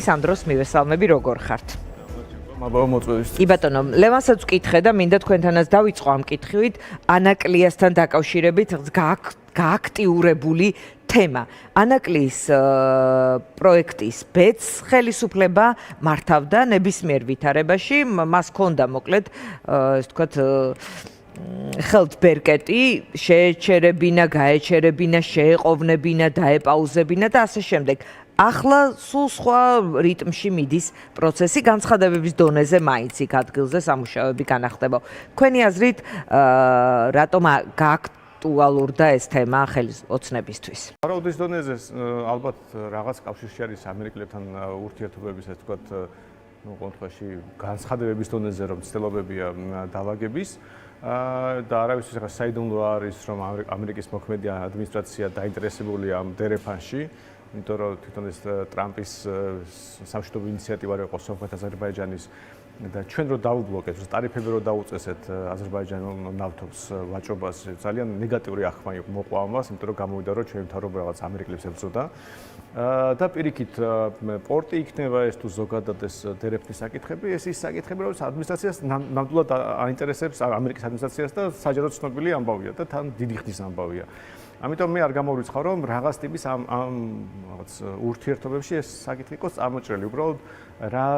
სანდროს მივესალმები, როგორ ხართ? მადლობა მოწვევისთვის. კი ბატონო, ლევანსაც ვკითხე და მინდა თქვენთანაც დავიწყო ამ კითხვით, ანაკლიასთან დაკავშირებით გააქტიურებული თემა. ანაკლიის პროექტის ბედს ხელისუფლება მართავდა ნებისმიერ ვითარებაში, მას ჰქონდა მოკლედ, ესე ვთქვათ, ხელთბერკეტი, შეეჩერებინა, გაეჩერებინა, შეეყოვნებინა, დაეპაუზებინა და ასე შემდეგ. ახლა სულ სხვა რიტმში მიდის პროცესი, განცხადებების დონეზე მაინც იქ ადგილზე სამუშაოები განახდება. თქვენი აზრით, რატომ გააქტუალურდა ეს თემა ოცნებისთვის? ვარაუდის დონეზე ალბათ რაღაც კავშირში არის ამერიკელებთან ურთიერთობების, ასე ვთქვათ, კონტრაში განცხადებების დონეზე, რომ ცდილობებია დაალაგების. და არავისთვის ახლა საიდუმლო არის, რომ ამერიკის მოქმედი ადმინისტრაცია დაინტერესებულია ამ დერეფანში. იმიტომ რომ თვითონ ეს ტრამპის სამშვიდობო ინიციატივა იყო სომხეთ აზერბაიჯანის და ჩვენ რო დაუბლოკეთ, ტარიფები რო დაუწესეთ აზერბაიჯანულ ნავთობს ვაჭრობას, ძალიან ნეგატიური ახმა მოყვა ამას, იმიტომ რომ გამოვიდა რომ ჩვენი მთავრობა რაღაც ამერიკელებს ებრძოდა. და პირიქით პორტი იქნება ეს თუ ზოგადად ეს დერეფნის საკითხები, ეს ის საკითხები, რომ ადმინისტრაციას ნამდვილად აინტერესებს ამერიკის ადმინისტრაციას და საჯარო ცნობილი ამბავია და თან დიდი ხნის ამბავია. ამიტომ მე არ გამოვრიცხავ, რომ რაღაც ტიპის ამ რაღაც ურთიერთობებში ეს საკითხი იყოს წამოჭრელი. უბრალოდ რა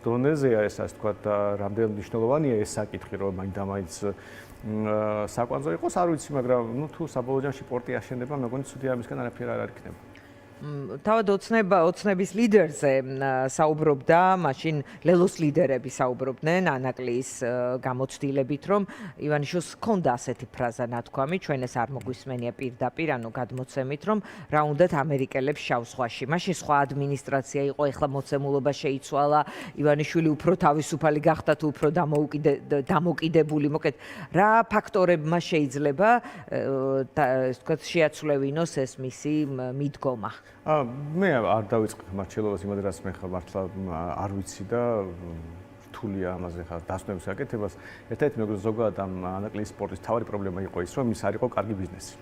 დონეზეა ეს, ასე ვთქვათ, რამდენად მნიშვნელოვანია ეს საკითხი, რომ მაინც საკვანძო იყოს, არ ვიცი, მაგრამ თუ საბოლოო ჯამში პორტი აშენდება, მეგონი ცუდი ამისგან არაფერი არ იქნება. თავად ოცნების ლიდერზე საუბრობდა, მაშინ ლელოს ლიდერები საუბრობდნენ ანაკლიის გამოცდილებით, რომ ივანიშვილს ჰქონდა ასეთი ფრაზა ნათქვამი, ჩვენ ეს არ მოგვისმენია პირდაპირ, ანუ გადმოცემით, რომ რა უნდათ ამერიკელებს შავ ზღვაში. მაშინ სხვა ადმინისტრაცია იყო, ეხლა მოცემულობა შეიცვალა, ივანიშვილი უფრო თავისუფალი გახდა თუ უფრო დამოკიდებული. მოკეთ, რა ფაქტორებმა შეიძლება ესე ვთქვათ, შეაცვლევინოს ეს მისი მიდგომა? მე არ დავიწყებ მარჩელოვას იმად, რაც მე ხა მართლა არ ვიცი და რთულია ამაზე ხა დასვენების გაკეთებას. ერთ-ერთი მეგობრებო, ზოგადად ამ ანაკლიის სპორტის თავი პრობლემა იყო ის, რომ ის არ იყო კარგი ბიზნესი.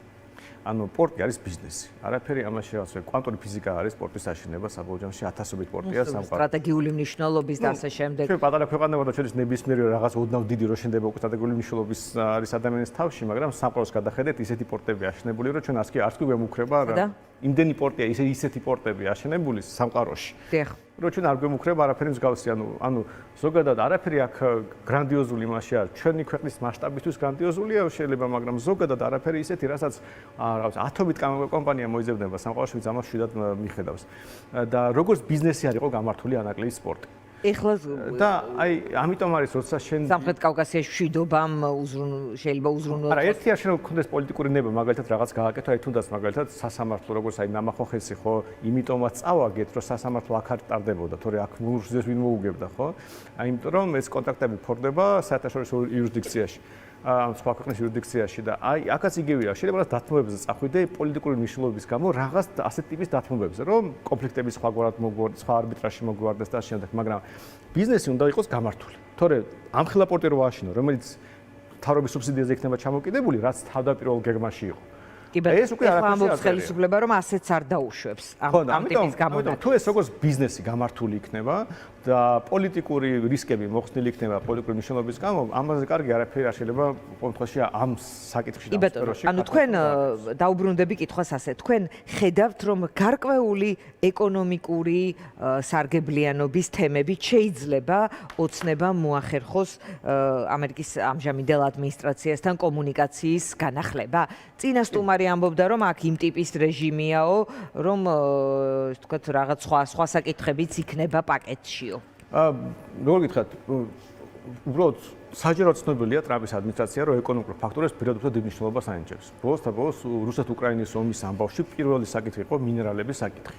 ანუ სპორტი არის ბიზნესი. არაფერი ამაში რაღაც კვანტური ფიზიკა არის სპორტის აშენება, საბოლოო ჯამში ათასობით სპორტია სამყაროში. სტრატეგიული მნიშვნელობის და ასე შემდეგ. ჩვენ პატარა ქვეყანა ვართ, ჩვენს ნებისმიერი რაღაც ოდნავ დიდი რო შენდება უკვე სტრატეგიული მნიშვნელობის არის ადამიანის თავში, მაგრამ სამყაროს გადახედეთ, ისეთი სპორტები აშენებული, რომ ჩვენ არც კი გვემუქრება რა. იმდენი სპორტია, ისეთი სპორტები აშენებული სამყაროში. დიახ. რომ ჩვენ არ გვემუქრება არაფერი მსგავსი, ანუ ზოგადად არაფერი აქ გრანდიოზული მასში არ, ჩვენი ქვეყნის მასშტაბისთვის გრანდიოზულია შეიძლება, მაგრამ ზოგადად არაფერი ისეთი, რასაც რაღაც ათობით კომპანია მოიძებნება სამყაროში, ვინც ამას შვიდად მიხედავს. და როგორც ბიზნესი არ იყო გამართული ანაკლიის სპორტი. ეხლა და აი ამიტომ არის როცა შენ სამხრეთ კავკასიაში შვიდობამ შეიძლება უზრუნველყოს. არა, ერთი არ შეიძლება გქონდეს პოლიტიკური ნება, მაგალითად რაღაც გააკეთო, აი თუნდაც მაგალითად სასამართლო, როგორც აი ნამახო ხესი ხო, იმიტომაც წავაგეთ, რომ სასამართლო აქ არ ტარდებოდა, თორე აქ მურზეს ვინ მოუგებდა, ხო? აი იმიტომ რომ ეს კონტაქტები ფორდება საერთაშორისო იურისდიქციაში. სხვა ქვეყნის იურისდიქციაში და აი აქაც იგივეა, შეიძლება რაღაც დათმობებზე წახვიდე პოლიტიკური მნიშვნელობის გამო რაღაც ასეთ ტიპის დათმობებზე, რომ კონფლიქტები სხვაგვარად მოგვარდეს, სხვა არბიტრაჟში მოგვარდეს და შემდეგ, მაგრამ ბიზნესი უნდა იყოს გამართული. თორე ამ ხელა პორტი რო აშენო, რომელიც თავრობის სუბსიდიაზე იქნება ჩამოკიდებული, რაც თავდაპირველ გეგმაში იყო. ეს უკვე ამბობს ხელისუფლება, რომ ასეც არ დაუშვებს ამ ტიპის გამონათვალს. თუ ეს როგორც ბიზნესი გამართული იქნება და პოლიტიკური რისკები მოხსნილი იქნება პოლიტიკური მნიშვნელობის გამო, ამაზე კარგი არაფერი არ შეიძლება კონკრეტულად ამ საკითხში დავსწრებში. ანუ თქვენ დაუბრუნდები კითხვას ასე, თქვენ ხედავთ, რომ გარკვეული ეკონომიკური სარგებლიანობის თემები შეიძლება ოცნებამ მოახერხოს ამერიკის ამჟამინდელ ადმინისტრაციასთან კომუნიკაციის განახლება. წინასწარმეტყველი ამბობდა, რომ აქ იმ ტიპის რეჟიმიაო, რომ ესე ვთქვათ, რაღაც სხვა საკითხებიც იქნება პაკეტშიო. როგორ გითხრათ, უბრალოდ საჯარო ცნობილია ტრამპის ადმინისტრაცია, რომ ეკონომიკურ ფაქტორებს პირადად დიდ მნიშვნელობას ანიჭებს. ბოლოს რუსეთ-უკრაინის ომის ამბავში პირველი საკითხი იყო მინერალების საკითხი.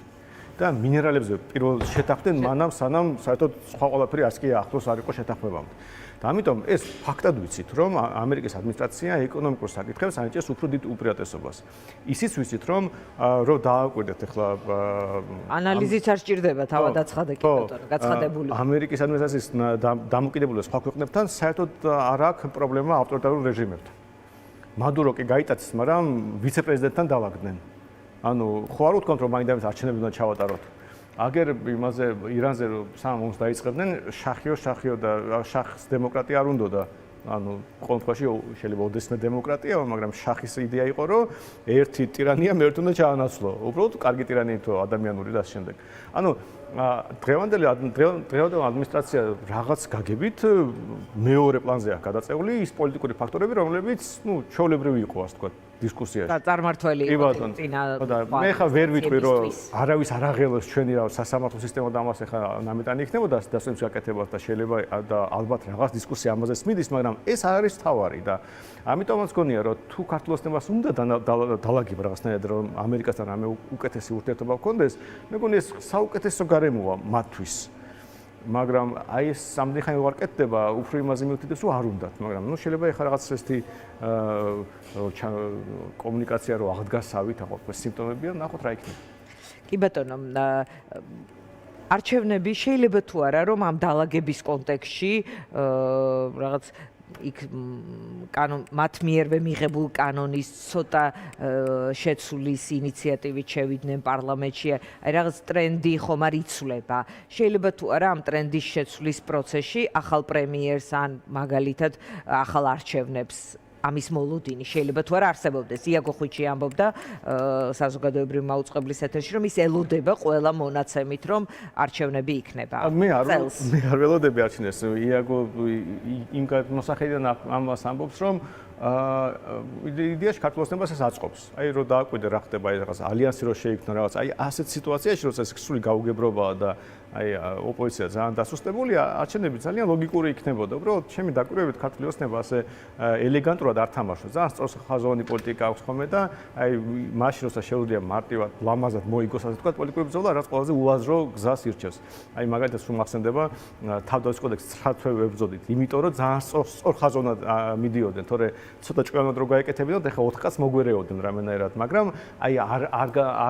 და მინერალებზე პირველ შეთანხმდნენ მანამ, სანამ საერთოდ სხვა ყველაფერი არც კი ახლოს არ იყო შეთანხმებამდე. და ამიტომ ეს ფაქტად ვიცით, რომ ამერიკის ადმინისტრაცია ეკონომიკურ საკითხებს ანიჭებს უფრო დიდ უპირატესობას. ისიც ვიცით, რომ დააკვირდეთ ახლა ანალიზიც არ სჭირდება თავად გაცხადებული. ამერიკის ადმინისტრაციის დამოკიდებულება სხვა ქვეყნებთან საერთოდ არ აქვს პრობლემა ავტორიტარულ რეჟიმებთან. მადურო კი გაიტაცეს, მაგრამ ვიცე-პრეზიდენტთან დავაგდნენ. ანუ ხო არ უთქვამთ, რომ მაინდამის არჩევნები უნდა ჩავატაროთ. აგერ იმაზე ირანზე სამ ომს დაიწყებდნენ, შახიო და შახს დემოკრატია არ უნდოდა. ანუ კონტრაში შეიძლება ოდესმე დემოკრატია, მაგრამ შახის იდეა იყო, რომ ერთი ტირანია მეერთ უნდა ჩაანაცვლო. უბრალოდ კარგი ტირანია თუ ადამიანური და ამ შემდეგ. ანუ დღევანდელი ადმინისტრაცია რაღაც გაგებით მეორე პლანზე აქვს გადაწეული ის პოლიტიკური ფაქტორები, რომლებიც, ჩვეულებრივი იყო, ასე ვთქვათ, დისკუსიაში. და წარმართველი იყო წინა. მე ხა ვერ ვიტყვი, რომ არავის არ აღელოს ჩვენი სასამართლო სისტემა და ამას ახლა ნამეტანი იქნებოდა დასვენებს გაკეთებას და შეიძლება და ალბათ რაღაც დისკუსია ამაზე სმიდის, მაგრამ ეს არის თავარი და ამიტომაც გონია, რომ თუ ქართულ ოცნებას უნდა დალაგება რაღაცნაირად, რომ ამერიკასთან რამე უკეთესი ურთიერთობა გქონდეს, მე მგონი ეს საუკეთესო გარემოა მათთვის. მაგრამ აი ეს სამდენი ხანი ვარ კეთდება, უფრო იმაზე მივხვდით, რომ არ უნდათ, მაგრამ შეიძლება ეხლა რაღაც ესეთი კომუნიკაცია რო აღდგასავით, ახლა სიმპტომებია, ნახოთ რა იქნება. კი ბატონო, არჩევნები შეიძლება თუ არა, რომ ამ დალაგების კონტექსტში რაღაც იქ მათ მიერვე მიღებულ კანონის ცოტა შეცვლის ინიციატივით შევიდნენ პარლამენტში, აი რაღაც ტრენდი ხომ არ იცვლება. შეიძლება თუ არა ამ ტრენდის შეცვლის პროცესში ახალ პრემიერს ან მაგალითად ახალ არჩევნებს ამის მოლოდინი შეიძლება თუ არა არსებობდეს. იაგო ხვიჩი ამბობდა საზოგადოებრივი მაუწყებლის ეთერში, რომ ის ელოდება ყველა მონაცემით, რომ არჩევნები იქნება. მე არ ველოდები არჩევნებს. იაგო იმ მოსახედიდან ამას ამბობს, რომ იდეაში ქართულ ოცნებას ეს აწყობს. აი რომ დააკვირდე რა ხდება, აი რაღაც ალიანსი რო შეიქმნა რაღაც, აი ასეთ სიტუაციაში, როცა ეს სრული გაუგებრობაა და აი ოპოზიცია ძალიან დასუსტებულია, არჩევნები ძალიან ლოგიკური იქნებოდა. უბრალოდ ჩემი დაკვირვებით ქართული ოცნება ასე ელეგანტურად არ თამაშობს. ძალიან სწორხაზოვანი პოლიტიკა აქვს ხოლმე და აი მაშინ როცა შეუძლია მარტივად ლამაზად მოიგოს ასე თქვა პოლიტიკური ბრძოლა, რაც ყველაზე უაზრო გზას ირჩევს. აი მაგალითად სულ მახსენდება თავდაცვის კოდექსის 9 თვე ვებრძოდით, იმიტომ რომ ძალიან სწორხაზოვნად მიდიოდნენ, თორე ცოტა ჭკვიანად რო გაეკეთებინათ, ეხლა 4 კაცს მოგვერეოდნენ რამენაირად, მაგრამ აი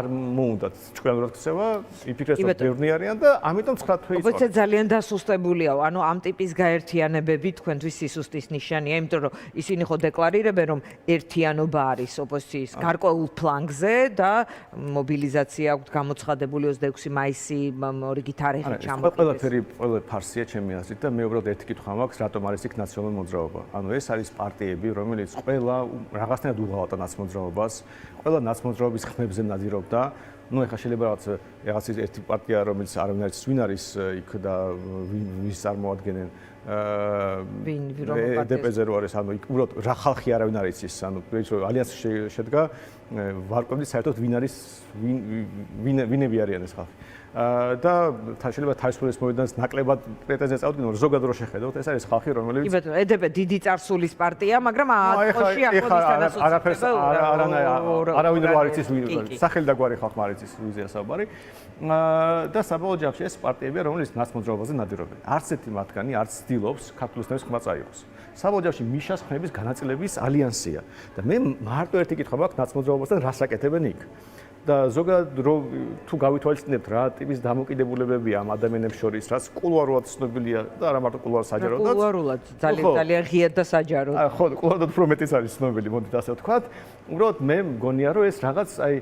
არ მოუნდათ ჭკვიანად ქცევა, იფიქრეს რომ ბევრი არიან და ამიტომ 9 თვე იყო. ოპოზიცია ძალიან დასუსტებულია, ანუ ამ ტიპის გაერთიანებები თქვენთვის სისუსტის ნიშანია, იმიტომ რომ ისინი ხო დეკლარირებენ, რომ ერთიანობა არის ოპოზიციის გარკვეულ ფლანგზე და მობილიზაცია აქვს გამოცხადებული 26 მაისი რიგი თარიღი ჩამოყალიბეს. ყველაფერი ფარსია ჩემი აზრით და მე უბრალოდ ერთი კითხვა მაქვს, რატომ არის იქ ნაციონალური მოძრაობა? ანუ ეს არის პარტიები, რომელიც ყველა რაღაცნაირად უღალატა ნაცმოძრაობას, ყველა ნაცმოძრაობის ხმებზე ნადირობდა. ну ეხლა შეიძლება რაღაც ერთი პარტია რომელიც არავინ არ იცის ვინ არის იქ და ვის წარმოადგენენ დპ-ზე რო არის ანუ იქ უბრალოდ რა ხალხი არავინ არ იცის ანუ ალიანსი შედგა ვარკვევდი საერთოდ ვინ არის ვინები არიან ეს ხალხი და შეიძლება თავისუფლების მოედანს ნაკლებად პრეტენზია წავდგინო რომ ზოგადად რო შეხედოთ ეს არის ხალხი რომელიც კი ბატონო ედპ დიდი წარსულის პარტია მაგრამ ატყოში აკონდისთანაც არაფერს არავინ რო არ იცის სახელი და გვარი ხალხმა არ იცის ვიზია საუბარი და საბოლოო ჯამში ეს პარტიებია რომელიც ნაცმოძრაობაზე ნადირობენ არც ერთი მათგანი არც ცდილობს ქართული ოცნების ხმა წაიღოს საბოლოო ჯამში მიშას ხმების განაწილების ალიანსია და მე მარტო ერთი კითხვა მაქვს ნაცმოძრაობასთან რას აკეთებენ იქ და ზოგადად თუ გავითვალისწინებთ რა ტიპის დამოკიდებულებებია ამ ადამიანებს შორის, რაც კულუარულად ცნობილია და არა მარტო კულუარ საჯაროდაც. კულუარულად ძალიან ღიად და საჯაროდ. ხო, კულუარულად უფრო მეტიც არის ცნობილი, მოდით ასე ვთქვათ. უბრალოდ მე მგონია რომ ეს რაღაც აი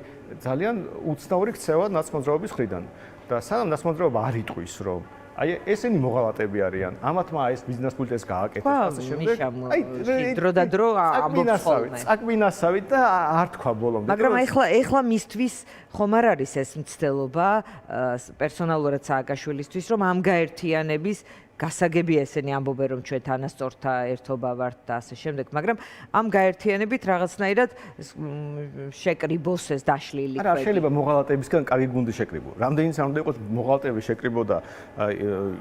ძალიან უცნაური ქცევა ნაცმოძრაობის მხრიდან და სანამ ნაცმოძრაობა არ იტყვის რომ აი ესენი მოღალატები არიან. ამათმა ეს ბიზნეს პულტეს გააკეთეს ასე შემდეგ. აი დრო და დრო ამბობს ხოლმე. წაკმინასავით და არ თქვა ბოლომდე. მაგრამ ეხლა მისთვის ხომ არ არის ეს მცდელობა პერსონალურად სააკაშვილისთვის რომ ამ გაერთიანების გასაგებია ესენი ამბობენ რომ ჩვენ თანასწორთა ერთობა ვართ და ასე შემდეგ, მაგრამ ამ გაერთიანებით რაღაცნაირად შეკრიბოს ეს დაშლილი. არა, შეიძლება მოღალატებისგან კარგი გუნდი შეკრიბო. რამდენიც არ უნდა იყოს მოღალატები შეკრიბო და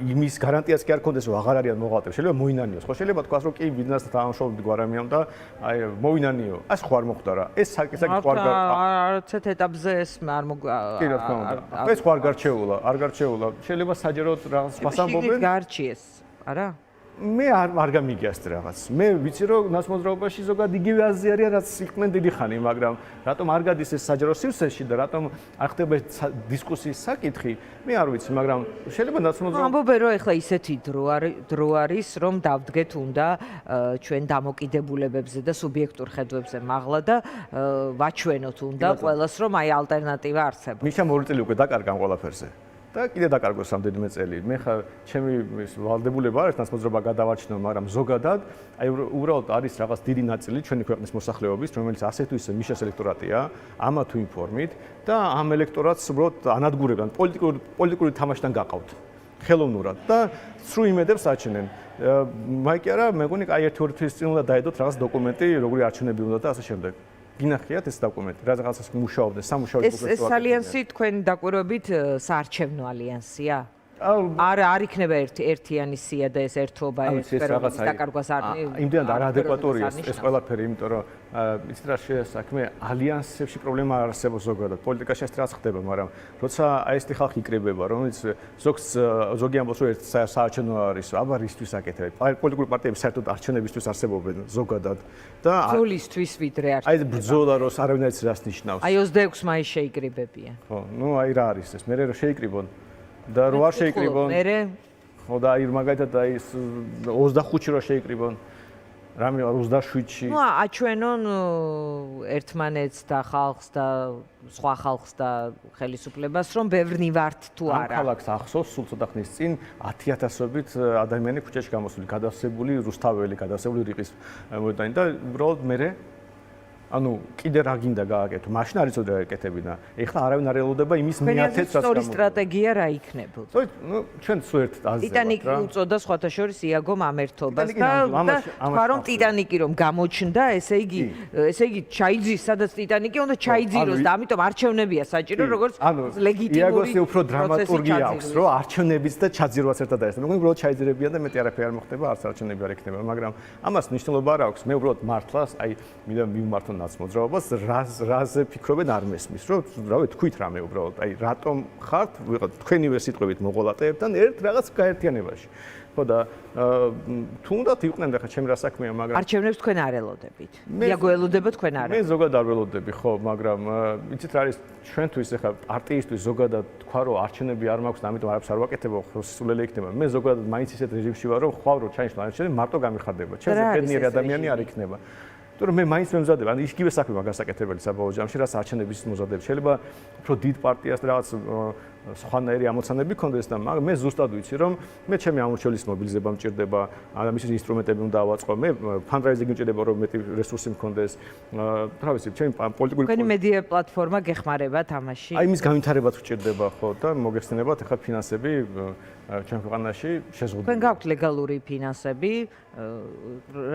იმის გარანტიაც კი არ ქონდეს რომ აღარ არიან მოღალატები. შეიძლება მოინანიოს. ხო შეიძლება თქვას რომ კი ბიზნესთან თანამშრომლობდი გვარამიამ და აი მოინანიო. ეს ხო არ მოხდა რა. ეს საკითხი ხო არ არც ერთ ეტაპზე ეს არ მოგა. კი რა თქმა უნდა. ეს ხო არ გარჩეულა, არ გარჩეულა. შეიძლება საჯაროდ რაღაც ფასამბობენ. ეს არა მე არ გამიგიასთ რაღაც. მე ვიცი რომ ნაცმოძრაობაში ზოგადად იგივე აზრი არის რაც იყვნენ დიდი ხანი, მაგრამ რატომ არ გადის ეს საჯარო სივრცეში და რატომ არ ხდება დისკუსიის საკითხი, მე არ ვიცი, მაგრამ შეიძლება ნაცმოძრაობა ამბობენ რომ ეხლა ისეთი დრო არის რომ დავდგეთ უნდა ჩვენ დამოკიდებულებებზე და სუბიექტურ ხედვებზე მაღლა და ვაჩვენოთ უნდა ყველას რომ აი ალტერნატივა არსებობს. მიშა მორი წელი უკვე დაკარგა ამ ყველაფერზე. და კიდე დაკარგოს რამდენიმე წელი. მე ხა ჩემი ვალდებულება არის ეს მოძრაობა გადავარჩინო, მაგრამ ზოგადად აი უბრალოდ არის რაღაც დიდი ნაწილი ჩვენი ქვეყნის მოსახლეობის, რომელიც ასე თუ ისე მიშას ელექტორატია, ამა თუ იმ ფორმით და ამ ელექტორატს უბრალოდ ანადგურებენ პოლიტიკური თამაშიდან გაყავთ. ხელოვნურად და სრულ იმედებს აჩენენ. მაი კი არა, მეგონი აი 1-2 თვის წინ უნდა დაედოთ რაღაც დოკუმენტი, როგორი არჩევნები უნდა და ასე შემდეგ. გინახიათ ეს დოკუმენტი, რაღაცას მუშაობდნენ, სამუშაო პროგრამები. ეს ალიანსი თქვენ დაკვირვებით საარჩევნო ალიანსია? არ იქნება ერთიანი სია და ეს ერთობა ერთპერობის დაკარგვას არ იმდენად არადეკვატურია ეს ყველაფერი, იმიტომ რომ იცით რა საქმე ალიანსებში პრობლემა არ არსებობს ზოგადად. პოლიტიკაში ეს რაც ხდება, მაგრამ როცა აი ეს ხალხი იკრიბება, რომელიც ზოგი ამბობს რომ ერთ საარჩევნო არის, აბა რისთვის აკეთებ? პოლიტიკური პარტიები საერთოდ არჩევნებისთვის არსებობენ ზოგადად და ბრძოლისთვის ვიდრე არჩევნები. აი ბრძოლა როს არავინ არ იცის რას ნიშნავს. აი 26 მაისს შეიკრიბებიან. ხო, ნუ აი რა არის ეს? მე რო შეიკრიბონ და რო არ შეიკრიბონ. ხო და აი მაგალითად აი 25-ში რო შეიკრიბონ. რამე 27-ში. ნუ აჩვენონ ერთმანეთს და ხალხს და სხვა ხალხს და ხელისუფლებას რომ ბევრნი ვართ თუ არა. ამ ქალაქს ახსოვს სულ ცოტა ხნის წინ 10,000-ობით ადამიანი ქუჩაში გამოსული, გადასებული რუსთაველი, გადასებული რიყის მოედანი და უბრალოდ მე ანუ კიდე რა გინდა გააკეთო? მაშინ არ იცოდი რა ეკეთებინა. ეხლა არავინ არ ელოდება იმის მიათეთს რაც გამოდის. სტრატეგია რა იქნებოდა? ნუ ჩვენ სულ ერთ აზრზე. ტიტანიკი უწოდა სხვათა შორის იაგომ ამერთობას და თქვა რომ ტიტანიკი რომ გამოჩნდა, ესე იგი ჩაიძირს, სადაც ტიტანიკი უნდა ჩაიძიროს და ამიტომ არჩევნებია საჭირო, როგორც ლეგიტიმური. იაგოს უფრო დრამატურგია აქვს, რომ არჩევნებიც და ჩაძირვაც ერთად არის. მე მგონი უბრალოდ ჩაიძირებიან და მეტი არაფერი არ მოხდება, არც არჩევნები არ ექნება, მაგრამ ამას მნიშვნელობა არ აქვს. მე უბრალოდ მართლას, აი მინდა მიმართო მოძრაობას რაზე ფიქრობენ არ მესმის, რომ რავი თქვით რამე უბრალოდ, აი რატომ ხართ თქვენივე სიტყვებით მოღოლატეებთან ერთ რაღაც გაერთიანებაში. ხო და თუნდაც იყვნენ და ხა ჩემი რა საქმეა, მაგრამ არჩევნებს თქვენ არ ელოდებით. იაგო ელოდება თქვენ არა. მე ზოგადად არ ველოდები, ხო, მაგრამ იცით რა არის ჩვენთვის ახლა პარტიისთვის ზოგადად თქვა რომ არჩევნები არ მაქვს და ამიტომ არაფერს არ ვაკეთებო, სულელი იქნება. მე ზოგადად მაინც ისეთ რეჟიმში ვარ, რომ ხვალ რო ჩაინიშნა არჩევნები მარტო გამიხარდება. ჩემზე ბედნიერი ადამიანი არ იქნება. თორემ მე მაინც მემზადებ, ანუ იგივე საქმე მაგას აკეთებელი საბოლოო ჯამში, რაც არჩევნების მომზადებ. შეიძლება უფრო დიდ პარტიას რაღაც სხვანაირი ამოცანები ქონდეს და მე ზუსტად ვიცი, რომ მე ჩემი ამორჩეულის მობილიზება მჭირდება, ამის ინსტრუმენტები უნდა ავაწყო, მე ფანდრაიზინგი მჭირდება, რომ მეტი რესურსი მქონდეს. რა ვიცი, ჩემი პოლიტიკური თქვენი მედია პლატფორმა გეხმარება თამაში? აი მის განვითარებაც მჭირდება, ხო, და მოგეხსენებათ ახლა ფინანსები ჩვენ ქვეყანაში შეზღუდული. თქვენ გაქვთ ლეგალური ფინანსები,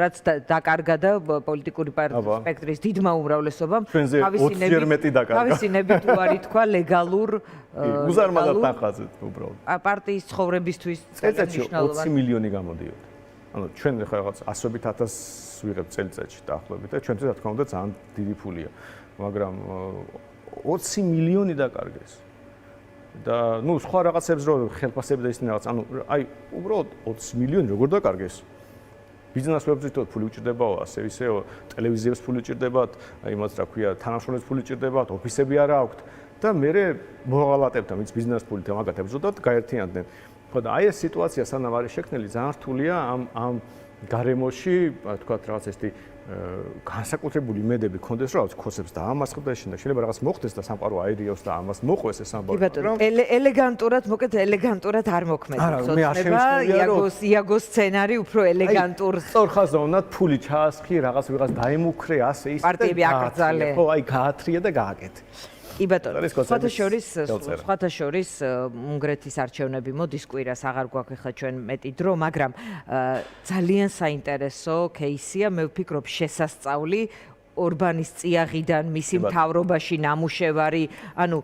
რაც დაკარგა და პოლიტიკური სპექტრის დიდმა უმრავლესობამ თავისი ნებით უარი თქვა ლეგალურ უზარმაზად თანხაზე უბრალოდ. პარტიის ცხოვრებისთვის წელიწადში 20 მილიონი გამოდიოდა. ანუ ჩვენ ხა რაღაც 100,000 ვიღებ წელიწადში დაახლოებით და ჩვენთვის რა თქმა უნდა ძალიან დიდი ფულია. მაგრამ 20 მილიონი დაკარგეს. და ნუ სხვა რაღაცებს რო ხელფასები და ისინი რაღაც, ანუ აი უბრალოდ 20 მილიონი როგორ დაკარგეს? ბიზნეს ვებზითო ფული უჭირდებაო, ასე ისეო, ტელევიზიებს ფული უჭირდებათ, იმას რა ქვია, თანამშრომლებს ფული უჭირდებათ, ოფისები არა აქვთ და მე მოღალატებთან ვინც ბიზნეს ფულით მაგათ ებზოდათ, გაერთიანდნენ. ხო და აი ეს სიტუაცია სანამ არის შექმნილი, ძალიან რთულია ამ გარემოში, თქვათ რაღაც ესეთი განსაკუთრებული იმედები ქონდეს, რომ რაღაც ქოსებს და ამასხდა და შეიძლება რაღაც მოხდეს და სამყარო აირიოს და ამას მოყვეს ეს ამბავი. მაგრამ ელეგანტურად, მოკეთ ელეგანტურად არ მოქმედებს. იაგოს სცენარი უფრო ელეგანტურ. სწორხაზა უნდა ფული ჩაასხი, რაღაც ვიღაც დაემუქრე, ასე ის. პარტიები აკრძალე. ხო, აი გაათრია და გააკეთე. კი ბატონო, სხვათა შორის უნგრეთის არჩევნები მოდის კვირას, აღარ გვაქვს ახლა ჩვენ მეტი დრო, მაგრამ ძალიან საინტერესო кейსია, მე ვფიქრობ შესასწავლი ორბანის წიაღიდან მისი მთავრობაში ნამუშევარი, ანუ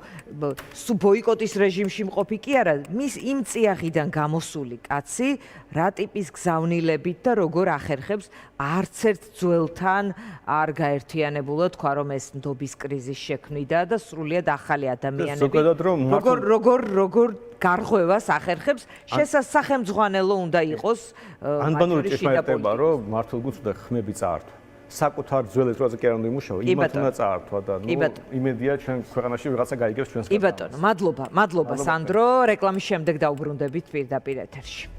სუ ბოიკოტის რეჟიმში მყოფი კი არა, მის იმ წიაღიდან გამოსული კაცი რა ტიპის გზავნილებით და როგორ ახერხებს არც ერთ ძველთან არ გაერთიანებულად თქვა რომ ეს ნდობის კრიზის შექმნიდა და სრულიად ახალი ადამიანები როგორ გარღვევას ახერხებს შესასახემძღვანელო უნდა იყოს ანბანური ჭეშმარიტება რომ მართლაც უნდა ხმები წაართვა საკუთარ ძველ ეტროზე კი არ უნდა იმუშაო, იმათ უნდა წაართვა და იმედია ჩვენ ქვეყანაში ვიღაცა გაიგებს ჩვენს კი ბატონო, მადლობა სანდრო, რეკლამის შემდეგ დავბრუნდებით პირდაპირ ეთერში.